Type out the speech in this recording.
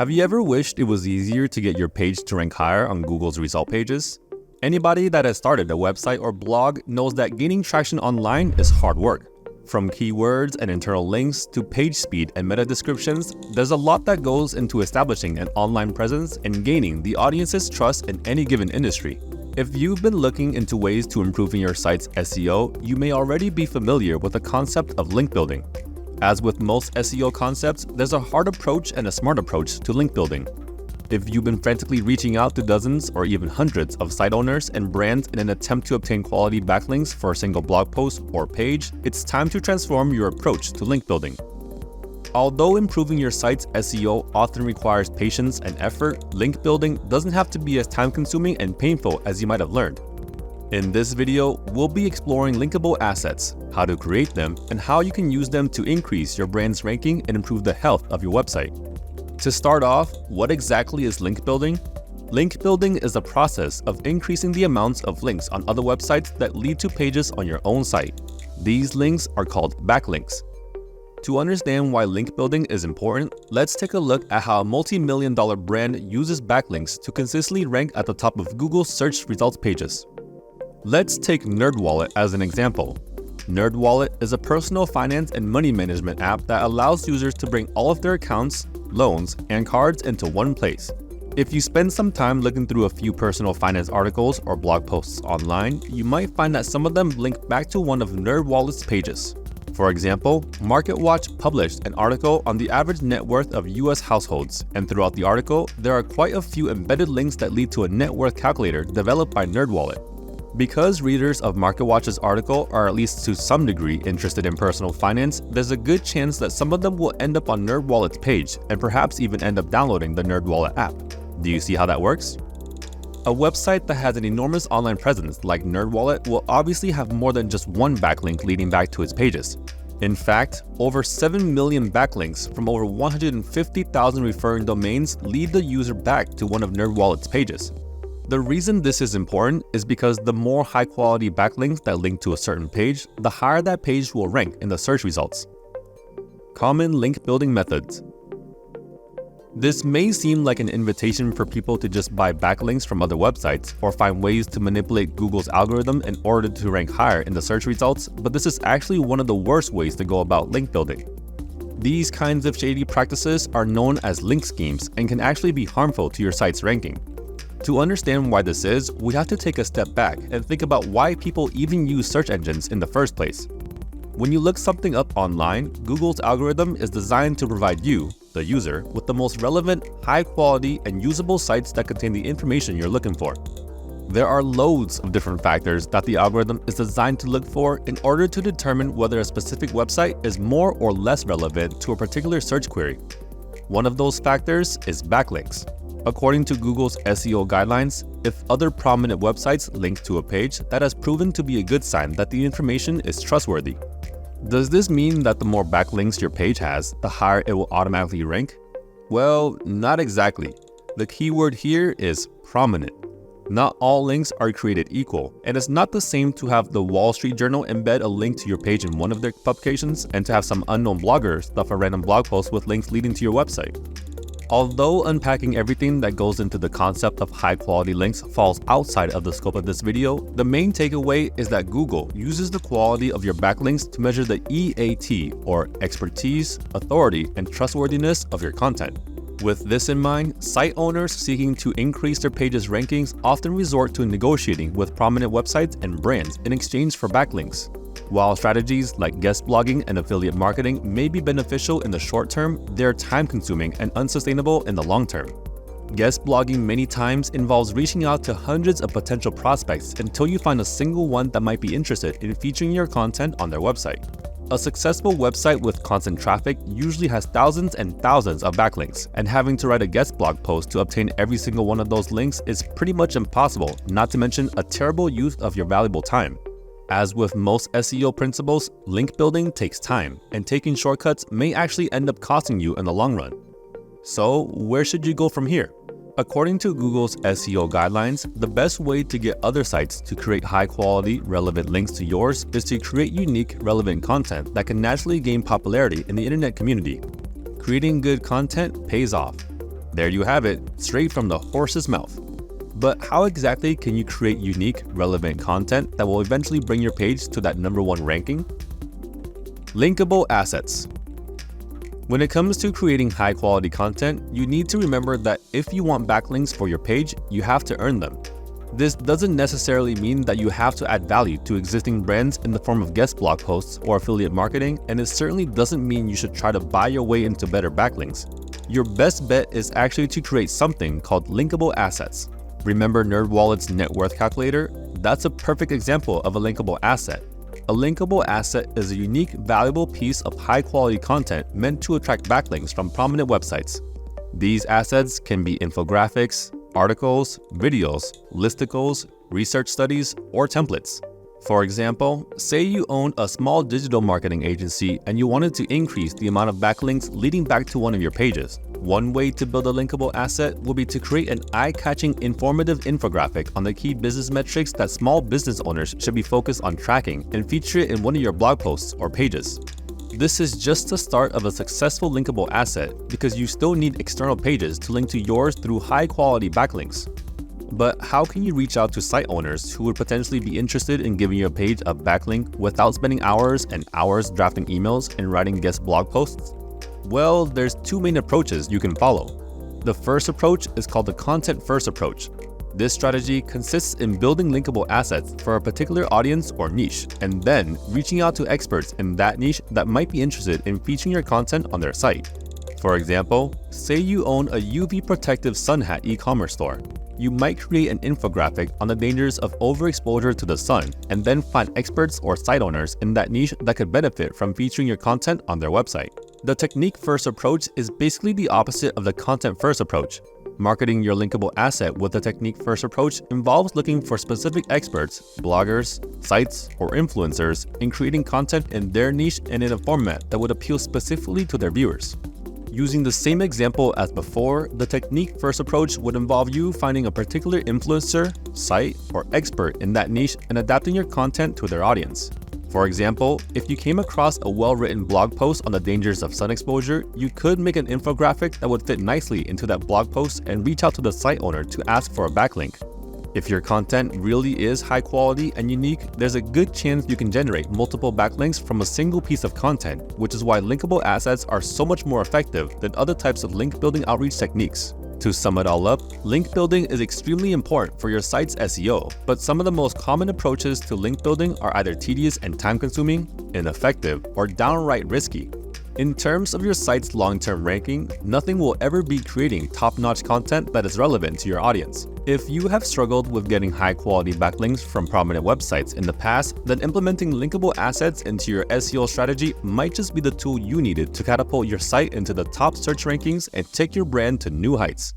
Have you ever wished it was easier to get your page to rank higher on Google's result pages? Anybody that has started a website or blog knows that gaining traction online is hard work. From keywords and internal links to page speed and meta descriptions, there's a lot that goes into establishing an online presence and gaining the audience's trust in any given industry. If you've been looking into ways to improving your site's SEO, you may already be familiar with the concept of link building. As with most SEO concepts, there's a hard approach and a smart approach to link building. If you've been frantically reaching out to dozens or even hundreds of site owners and brands in an attempt to obtain quality backlinks for a single blog post or page, it's time to transform your approach to link building. Although improving your site's SEO often requires patience and effort, link building doesn't have to be as time-consuming and painful as you might have learned. In this video, we'll be exploring linkable assets, how to create them, and how you can use them to increase your brand's ranking and improve the health of your website. To start off, what exactly is link building? Link building is the process of increasing the amounts of links on other websites that lead to pages on your own site. These links are called backlinks. To understand why link building is important, let's take a look at how a multi-million-dollar brand uses backlinks to consistently rank at the top of Google's search results pages. Let's take NerdWallet as an example. NerdWallet is a personal finance and money management app that allows users to bring all of their accounts, loans, and cards into one place. If you spend some time looking through a few personal finance articles or blog posts online, you might find that some of them link back to one of NerdWallet's pages. For example, MarketWatch published an article on the average net worth of US households, and throughout the article, there are quite a few embedded links that lead to a net worth calculator developed by NerdWallet. Because readers of MarketWatch's article are at least to some degree interested in personal finance, there's a good chance that some of them will end up on NerdWallet's page and perhaps even end up downloading the NerdWallet app. Do you see how that works? A website that has an enormous online presence like NerdWallet will obviously have more than just one backlink leading back to its pages. In fact, over 7 million backlinks from over 150,000 referring domains lead the user back to one of NerdWallet's pages. The reason this is important is because the more high-quality backlinks that link to a certain page, the higher that page will rank in the search results. Common link building methods. This may seem like an invitation for people to just buy backlinks from other websites or find ways to manipulate Google's algorithm in order to rank higher in the search results, but this is actually one of the worst ways to go about link building. These kinds of shady practices are known as link schemes and can actually be harmful to your site's ranking. To understand why this is, we have to take a step back and think about why people even use search engines in the first place. When you look something up online, Google's algorithm is designed to provide you, the user, with the most relevant, high-quality, and usable sites that contain the information you're looking for. There are loads of different factors that the algorithm is designed to look for in order to determine whether a specific website is more or less relevant to a particular search query. One of those factors is backlinks. According to Google's SEO guidelines, if other prominent websites link to a page, that has proven to be a good sign that the information is trustworthy. Does this mean that the more backlinks your page has, the higher it will automatically rank? Well, not exactly. The keyword here is prominent. Not all links are created equal, and it's not the same to have the Wall Street Journal embed a link to your page in one of their publications and to have some unknown blogger stuff a random blog post with links leading to your website. Although unpacking everything that goes into the concept of high-quality links falls outside of the scope of this video, the main takeaway is that Google uses the quality of your backlinks to measure the EAT, or expertise, authority, and trustworthiness of your content. With this in mind, site owners seeking to increase their page's rankings often resort to negotiating with prominent websites and brands in exchange for backlinks. While strategies like guest blogging and affiliate marketing may be beneficial in the short term, they're time-consuming and unsustainable in the long term. Guest blogging many times involves reaching out to hundreds of potential prospects until you find a single one that might be interested in featuring your content on their website. A successful website with constant traffic usually has thousands and thousands of backlinks, and having to write a guest blog post to obtain every single one of those links is pretty much impossible, not to mention a terrible use of your valuable time. As with most SEO principles, link building takes time, and taking shortcuts may actually end up costing you in the long run. So, where should you go from here? According to Google's SEO guidelines, the best way to get other sites to create high-quality, relevant links to yours is to create unique, relevant content that can naturally gain popularity in the internet community. Creating good content pays off. There you have it, straight from the horse's mouth. But how exactly can you create unique, relevant content that will eventually bring your page to that #1 ranking? Linkable assets. When it comes to creating high-quality content, you need to remember that if you want backlinks for your page, you have to earn them. This doesn't necessarily mean that you have to add value to existing brands in the form of guest blog posts or affiliate marketing, and it certainly doesn't mean you should try to buy your way into better backlinks. Your best bet is actually to create something called linkable assets. Remember NerdWallet's net worth calculator? That's a perfect example of a linkable asset. A linkable asset is a unique, valuable piece of high-quality content meant to attract backlinks from prominent websites. These assets can be infographics, articles, videos, listicles, research studies, or templates. For example, say you own a small digital marketing agency and you wanted to increase the amount of backlinks leading back to one of your pages. One way to build a linkable asset will be to create an eye-catching, informative infographic on the key business metrics that small business owners should be focused on tracking and feature it in one of your blog posts or pages. This is just the start of a successful linkable asset because you still need external pages to link to yours through high-quality backlinks. But how can you reach out to site owners who would potentially be interested in giving your page a backlink without spending hours and hours drafting emails and writing guest blog posts? Well, there's two main approaches you can follow. The first approach is called the content-first approach. This strategy consists in building linkable assets for a particular audience or niche, and then reaching out to experts in that niche that might be interested in featuring your content on their site. For example, say you own a UV protective sun hat e-commerce store. You might create an infographic on the dangers of overexposure to the sun, and then find experts or site owners in that niche that could benefit from featuring your content on their website. The technique-first approach is basically the opposite of the content-first approach. Marketing your linkable asset with the technique-first approach involves looking for specific experts, bloggers, sites, or influencers in creating content in their niche and in a format that would appeal specifically to their viewers. Using the same example as before, the technique-first approach would involve you finding a particular influencer, site, or expert in that niche and adapting your content to their audience. For example, if you came across a well-written blog post on the dangers of sun exposure, you could make an infographic that would fit nicely into that blog post and reach out to the site owner to ask for a backlink. If your content really is high quality and unique, there's a good chance you can generate multiple backlinks from a single piece of content, which is why linkable assets are so much more effective than other types of link building outreach techniques. To sum it all up, link building is extremely important for your site's SEO, but some of the most common approaches to link building are either tedious and time-consuming, ineffective, or downright risky. In terms of your site's long-term ranking, nothing will ever beat creating top-notch content that is relevant to your audience. If you have struggled with getting high-quality backlinks from prominent websites in the past, then implementing linkable assets into your SEO strategy might just be the tool you needed to catapult your site into the top search rankings and take your brand to new heights.